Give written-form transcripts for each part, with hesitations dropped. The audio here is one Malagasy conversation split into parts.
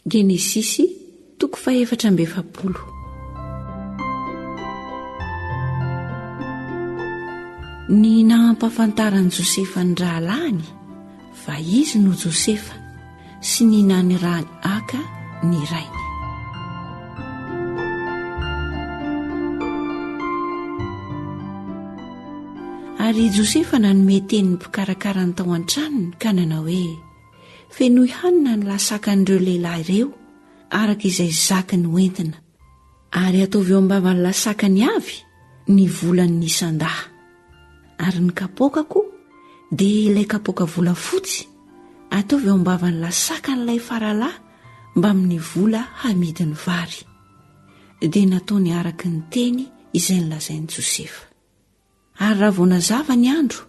Genesisy toko 4:7. Ny nampahafantaran'i Josefa ny rahalahiny fa izy no Josefa sy ny nanirahany aka ny rainy. Ary Josefa nanome teny ny mpikarakara ny tao an-tranony ka nanao hoe: fenoy hanina ny lasakan'ireo lehilahy ireo araka izay zaka ny hoentina, ary ataovy eo ambavany lasakany avy ny volany isan-daha, ary ny kapokako dia ilay kapoka volafotsy ataovy eo ambavany lasakan'ilay faralahy mba amin'ny vola hamidiny vary. Dia nataony araka ny teny izay nolazain'i Josefa. Ary raha vao nazava ny andro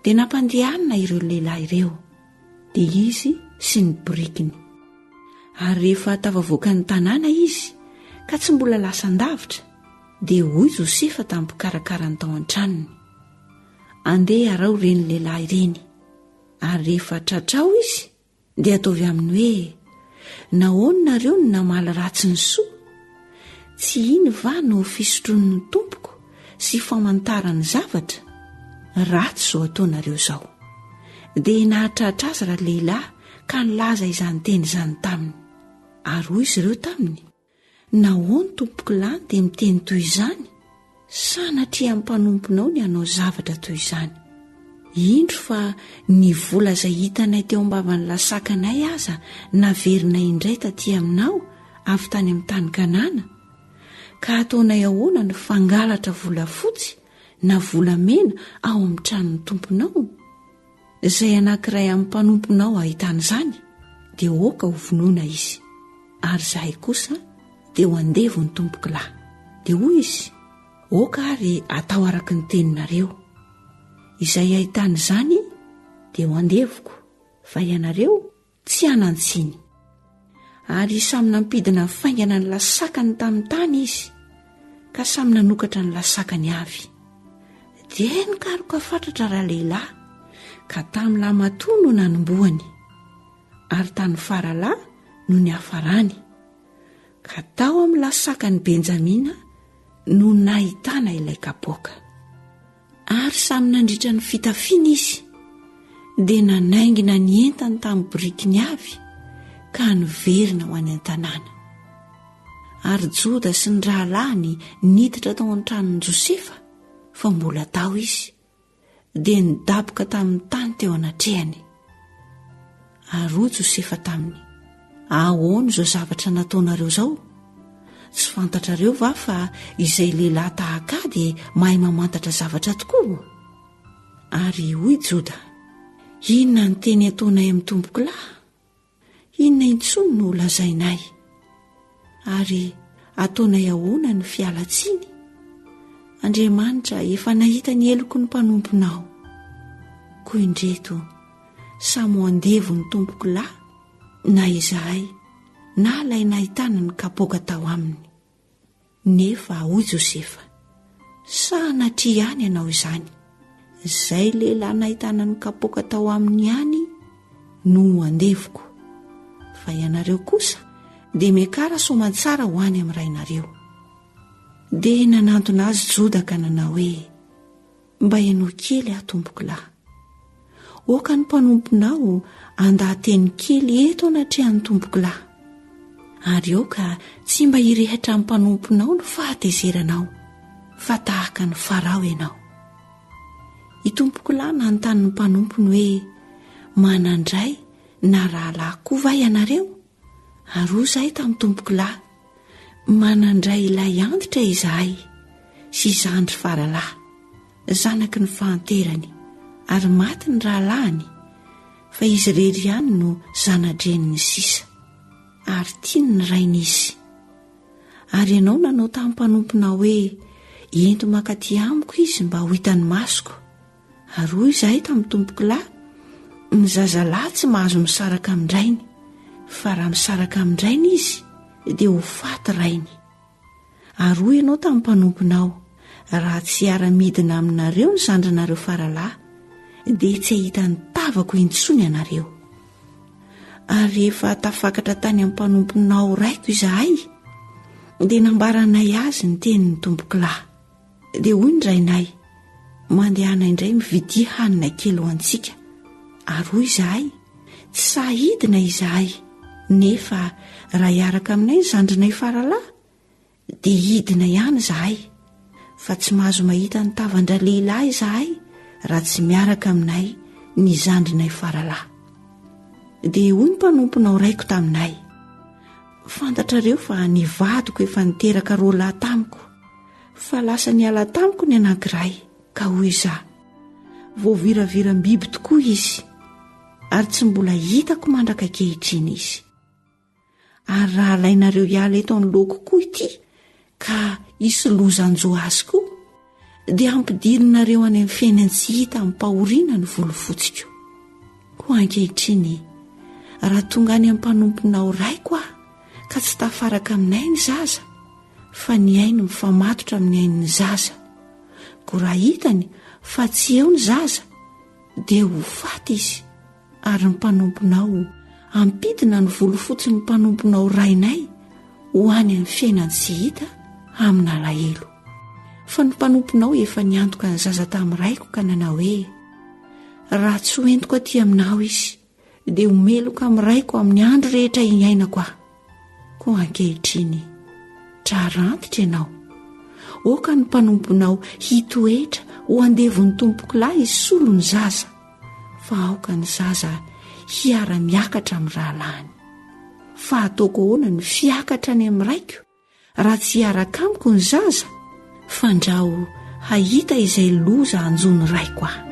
dia nampandehanina ireo lehilahy ireo, dia izy sy ny borikiny. Ary rehefa tafavoaka ny tanàna izy ka tsy mbola lasan-davitra, dia hoy Josefa tamin'ny mpikarakara ny tao an-tranony: andeha arao ireny lehilahy ireny. Ary rehefa tratrao izy dia ataovy aminy hoe: nahoana nareo no namaly ratsy ny soa? Tsy iny va no fisotroan'ny tompoko sy famantarany zavatra? Ratsy zao ataonareo zao. Dia nahatratra azy raha lehilahy ka nilaza izany teny izany taminy. Ary hoy izy ireo taminy: nahoana tompoko lahy dia miteny toy izany? Sanatria ampanomponao ny hanao zavatra toy izany. Indro fa ny vola izay hitanay teo ambavany lasakanay aza naverinay indray taty aminao avy tany amin'ny tany Kanana, ka ataonay ahoana ny fangalatra volafotsy na volamena ao amin'ny tranon'ny tomponao? Izay anankiray amin'ny mpanomponao ahitana izany dia oka ho vonoina izy, ary zahay kosa dia ho andevo ny tompoko lahy. Dia hoy izy: oka ary atao araka ny teninareo. Izay ahitana izany dia ho andevoko, fa ianareo tsy hanantsiny. Ary samy nampidina faingana ny lasakany tamin'ny tany izy, ka samy nanokatra ny lasakany avy. Dia nikaroka fatratra raha lehilahy, ka tamin'ny lahy matoa no nanomboany, ary tany faralahy no ny hafarany, ka tao amin'ny lasakany Benjamina no nahitana ilay kapoaka. Ary samy nandritra ny fitafiana izy, dia nanaingina ny entany tamin'ny borikiny avy ka niverina ho any an-tanàna. Ary Joda sy ny rahalahiny niditra tao an-tranon'i Josefa, fa mbola tao izy, dia nidaboka tamin'ny tany teo anatrehany. Ary hoy Josefa taminy: ahoana izao zavatra nataonareo zao? Tsy fantatrareo va fa izay lehilahy tahaka dia mahay mamantatra zavatra tokoa? Ary hoy Joda: inona ny teny ataonay amin'ny tompoko lahy? Inona intsony no lazainay? Ary ataonay ahoana ny fialatsiny? Andriamanitra efa nahita ny eloko ny mpanomponao. Koa indreto samy ho andevo ny tompoko lahy, na izahay na ilay nahitana ny kapoaka tao aminy. Nefa hoy Josefa: sanatria ihany ianao izany. Izay lehilahy nahitana ny kapoaka tao aminy ihany no andevoko, fa ianareo kosa dia miakara soamantsara ho any amin'ny rainareo. Dia nanantona azy Joda ka nanao hoe: mba ianao kely aho tompoko lahy. Oka ny mpanomponao andahateny kely eto anatrehan'ny tompoko lahy. Ary oka tsy mba hirehitra amin'ny mpanomponao no fahatezeranao, fa tahaka ny Farao ianao. I tompoko lahy nanontany ny mpanompony hoe: manandray na rahalahy koa va ianareo? Ary hoy izahay tamin'ny tompoko lahy: manandray ilay antitra izahay sy zandry faralahy, zanaky ny fahanterany, ary maty ny rahalahiny, fa izy rery ihany no zanadreniny sisa, ary tiany ny rainy izy. Ary ianao nanao tamin'ny mpanomponao hoe: ento makaty amiko izy mba ho hitany masoko. Ary hoy izahay tamin'ny tompoko lahy: ny zazalahy tsy mahazo misaraka amin'ndrainy, fa raha misaraka amin'ndrainy izy dia ho faty rainy. Ary hoy ianao tamin'ny mpanomponao: raha tsy ara-midina aminareo ny zandrinareo faralahy, dia tsy ahita ny tavako intsony ianareo. ary rehefa tafakatra tany amin'ny mpanomponao raiko izahay dia nambaranay azy ny tenin'ny tombokilahy. Dia hoy ny rainay, mandehana indray mividia hanina kely ho antsika. Ary hoy izahay, tsy sahidina izahay, nefa raha hiaraka aminay ny zandrinay faralahy dia hidina ihany izahay, fa tsy mahazo mahita ny tavandra lehilahy izahay raha tsy miaraka aminay ny zandrinay faralahy. Dia hoy ny mpanomponao raiko taminay, fantatrareo fa nivadiko efa niteraka roalahy tamiko, fa lasa niala tamiko ny anankiray. Ka hoy izaho, voaviraviram-biby tokoa izy, ary tsy mbola hitako mandraka kehitriny izy. Ary raha alainareo hiala eto an'lohako koa ity ka hisy lozanjo azy koa, dia ampidirinareo any amin'ny fiainany tsy hita amin'ny mpahoriana ny volofotsiko. Ho ankehitriny, raha tonga any amin'ny mpanomponao raiko aho ka tsy tafaraka aminay ny zaza, fa ny ainy mifamatotra amin'ny ain'ny zaza, ko raha hitany fa tsy eo ny zaza dia ho faty izy, ary ny mpanomponao ampidina ny volofotsy ny mpanomponao rainay ho any amin'ny fiainany tsy hita amin'ny alahelo. Fa ny mpanomponao efa niantoka ny zaza tamin'ny raiko ka nanao hoe, raha tsy hoentiko aty aminao izy dia homeloka amin'ny raiko amin'ny andro rehetra iainako aho. Ko ankehitriny, trarantitra ianao, oka ny mpanomponao hitoetra ho andevon'ny tompokilahy hisolo ny zaza, fa aoka ny zaza hiara-miakatra amin'ny rahalahiny. Fa ataoko ahoana ny fiakatra any amin'ny raiko raha tsy hiaraka amiko ny zaza, fandrao hahita izay loza anjony raiko aho.